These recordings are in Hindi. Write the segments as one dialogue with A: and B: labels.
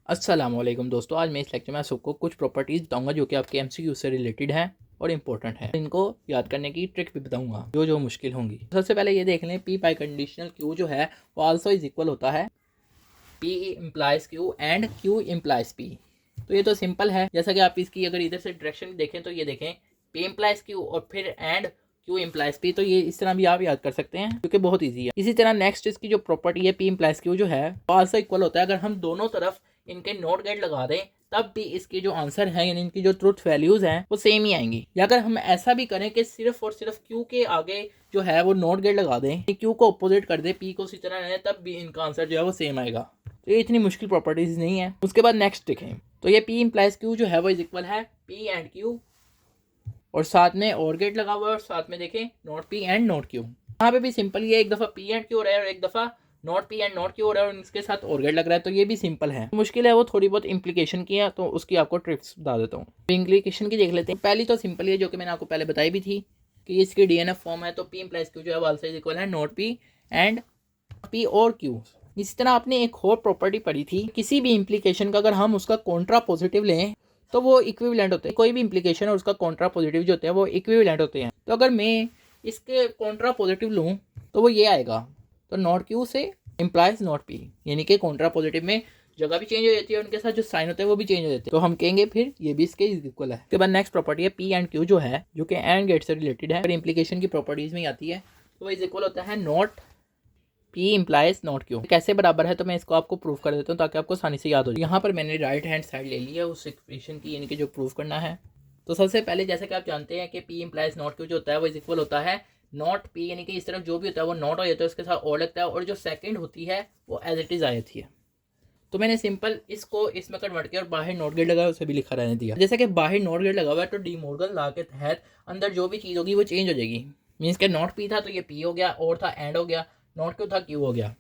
A: अस्सलामुअलैकुम दोस्तों, आज मैं इस लेक्चर में आप सबको कुछ प्रॉपर्टीज़ बताऊंगा जो कि आपके एमसीक्यू से रिलेटेड हैं और इंपॉर्टेंट है। इनको याद करने की ट्रिक भी बताऊंगा जो मुश्किल होंगी। सबसे पहले ये देख लें, पी बाई कंडीशनल क्यू जो है वो आल्सो इज इक्वल होता है P implies Q and Q implies P. तो ये तो सिंपल है। जैसा कि आप इसकी अगर इधर से डायरेक्शन देखें तो ये देखें पी इम्प्लाइज क्यू और फिर एंड क्यू इम्प्लाइज पी। तो ये इस तरह भी आप याद कर सकते हैं क्योंकि बहुत ईजी है। इसी तरह नेक्स्ट इसकी जो प्रॉपर्टी है पी इम्प्लाइज क्यू जो है वो आल्सो इक्वल होता है। अगर हम दोनों तरफ इनके नॉट गेट लगा दें तब भी इसके जो आंसर है यानी इनकी जो ट्रुथ वैल्यूज हैं वो सेम ही आएंगी। या अगर हम ऐसा भी करें कि सिर्फ और सिर्फ क्यू के आगे जो है वो नॉट गेट लगा दें, क्यू को अपोजिट कर दे, पी को उसी तरह रहे, तब भी इनका आंसर जो है वो सेम आएगा। तो ये इतनी मुश्किल प्रॉपर्टीज नहीं है। उसके बाद नेक्स्ट देखें तो ये पी इम्प्लाइज क्यू जो है वो इज इक्वल है पी एंड क्यू और साथ में और गेट लगा हुआ है और साथ में देखें not P and not Q. यहाँ पे भी सिंपल ही है, एक दफा पी एंड क्यू हो रहा है और एक दफा not P and not Q हो रहा है और इसके साथ और गेट लग रहा है। तो ये भी सिंपल है। मुश्किल है वो थोड़ी बहुत इंप्लीकेशन की है, तो उसकी आपको ट्रिक्स बता देता हूँ। इंप्लीकेशन की देख लेते हैं। पहली तो सिंपल ही है जो कि मैंने आपको पहले बताई भी थी कि इसकी डीएनएफ फॉर्म है। तो पी इम्प्लाइज क्यू जो है आल्सो इज इक्वल है नॉट पी एंड पी और क्यू। इसी तरह आपने एक और प्रॉपर्टी पढ़ी थी, किसी भी इंप्लीकेशन का अगर हम उसका कॉन्ट्रा पॉजिटिव लें तो वो इक्विवेलेंट होते हैं। कोई भी इंप्लीकेशन और उसका कॉन्ट्रा पॉजिटिव जो होते हैं वो इक्विवेलेंट होते हैं। तो अगर मैं इसके कॉन्ट्रा पॉजिटिव लूँ तो वो ये आएगा, तो नॉट क्यू से इम्प्लाइज नॉट पी, यानी कि कॉन्ट्रा पॉजिटिव में जगह भी चेंज हो जाती है, उनके साथ जो साइन होते हैं वो भी चेंज हो जाते हैं। तो हम कहेंगे फिर ये भी इसके इक्वल है। उसके बाद नेक्स्ट प्रॉपर्टी है पी एंड क्यू जो है जो कि एंड गेट से रिलेटेड है और इंप्लीकेशन की प्रॉपर्टीज में आती है। तो वो इज इक्वल होता है not P implies not Q. कैसे बराबर है तो मैं इसको आपको प्रूव कर देता हूँ ताकि आपको आसानी से याद हो जाए। यहाँ पर मैंने राइट हैंड साइड ले ली है उस इक्वेशन की, यानी कि जो प्रूव करना है। तो सबसे पहले जैसे कि आप जानते हैं कि पी इम्प्लाइज नॉट क्यू जो होता है वो इज इक्वल होता है नॉट पी, यानी कि इस तरफ जो भी होता है वो नॉट हो जाता है, उसके साथ और लगता है और जो सेकंड होती है वो एज इट इज आ जाती है। तो मैंने सिंपल इसको इसमें कन्वर्ट किया और बाहर नॉट गेट लगा उसे भी लिखा रहने दिया। जैसे कि बाहर नॉट गेट लगा हुआ है तो डी मॉर्गन लॉ के तहत अंदर जो भी चीज़ होगी वो चेंज हो जाएगी। मीन्स के नॉट पी था तो ये पी हो गया, और था एंड हो गया, नॉट क्यू था क्यू हो गया।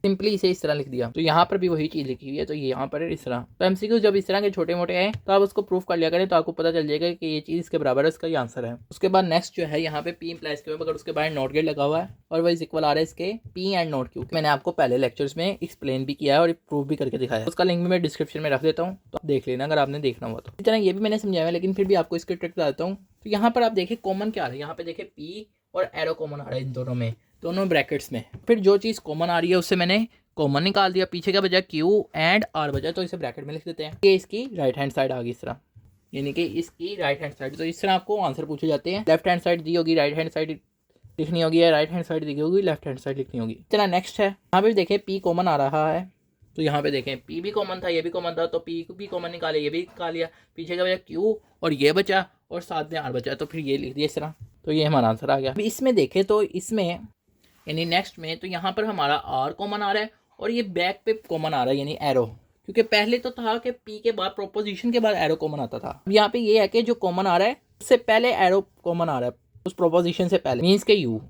A: सिंपली इसे इस तरह लिख दिया। तो यहाँ पर भी वही चीज़ लिखी हुई है, तो ये यहाँ पर इस तरह। तो एमसीक्यू जब इस तरह के छोटे मोटे हैं तो आप उसको प्रूफ कर लिया करें तो आपको पता चल जाएगा कि ये चीज़ इसके बराबर है, इसका ये आंसर है। उसके बाद नेक्स्ट जो है यहाँ पे पी इम्प्लाइज क्यू, अगर उसके बाद नॉट गेट लगा हुआ है और वही इक्वल आ रहा है इसके पी एंड नॉट क्यू। मैंने आपको पहले लेक्चर्स में एक्सप्लेन भी किया है और प्रूफ भी करके दिखाया है। उसका लिंक भी मैं डिस्क्रिप्शन में रख देता हूँ, तो आप देख लेना अगर आपने देखना हुआ तो। इस तरह ये भी मैंने समझाया है, लेकिन फिर भी आपको इसकी ट्रिक बता देता हूँ। तो यहाँ पर आप देखिए कॉमन क्या आ रहा है, यहाँ पे देखिए पी और एरो कॉमन आ रहा है इन दोनों में, दोनों ब्रैकेट्स में। फिर जो चीज़ कॉमन आ रही है उससे मैंने कॉमन निकाल दिया, पीछे का बचा क्यू एंड आर बचा, तो इसे ब्रैकेट में लिख देते हैं। ये इसकी राइट हैंड साइड आ गई इस तरह, यानी कि इसकी राइट हैंड साइड। तो इस तरह आपको आंसर पूछे जाते हैं। लेफ्ट हैंड साइड दी होगी, राइट हैंड साइड लिखनी होगी, या राइट हैंड साइड दी होगी, लेफ्ट हैंड साइड लिखनी होगी। इस तरह नेक्स्ट है, यहाँ पे देखें पी कॉमन आ रहा है, तो यहाँ पे देखें पी भी कॉमन था, ये भी कॉमन था, तो पी को भी कॉमन निकाले, ये भी निकाल लिया, पीछे का बचा क्यू और ये बचा और साथ में आर बचा, तो फिर ये लिख दिया इस तरह। तो ये हमारा आंसर आ गया। अभी इसमें देखें तो इसमें यानी नेक्स्ट में तो यहाँ पर हमारा आर कॉमन आ रहा है और ये बैक पे कॉमन आ रहा है यानी एरो, क्योंकि पहले तो था कि पी के बाद प्रोपोजिशन के बाद एरो कॉमन आता था। अब यहाँ पे ये है कि जो कॉमन आ रहा है उससे पहले एरो कॉमन आ रहा है उस प्रोपोजिशन से पहले, मीन्स के यू।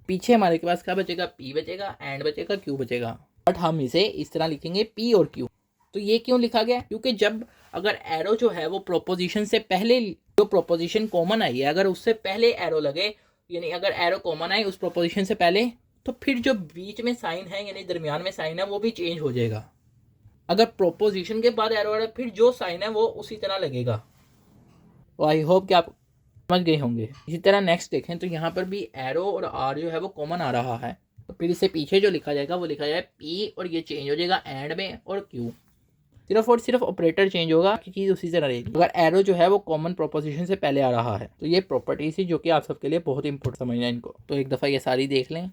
A: पीछे हमारे के पास क्या बचेगा, पी बचेगा, एंड बचेगा, क्यू बचेगा। बट हम इसे इस तरह लिखेंगे पी और क्यू। तो ये क्यों लिखा गया, क्योंकि जब अगर एरो जो है वो प्रोपोजिशन से पहले, जो प्रोपोजिशन कॉमन आई है अगर उससे पहले एरो लगे, यानी अगर एरो कॉमन आई उस प्रोपोजिशन से पहले, तो फिर जो बीच में साइन है यानी दरमियान में साइन है वो भी चेंज हो जाएगा। अगर प्रोपोजिशन के बाद एरो आ रहा है फिर जो साइन है वो उसी तरह लगेगा। तो आई होप कि आप समझ गए होंगे। इसी तरह नेक्स्ट देखें तो यहाँ पर भी एरो और आर जो है वो कॉमन आ रहा है, तो फिर इससे पीछे जो लिखा जाएगा वो लिखा जाए पी और ये चेंज हो जाएगा एंड में और क्यू। सिर्फ और सिर्फ ऑपरेटर चेंज होगा कि चीज़ उसी तरह रहेगी। अगर एरो जो है वो कॉमन प्रोपोजिशन से पहले आ रहा है, तो ये प्रॉपर्टी थी जो कि आप सबके लिए बहुत इंपॉर्टेंट समझना है इनको। तो एक दफ़ा ये सारी देख लें।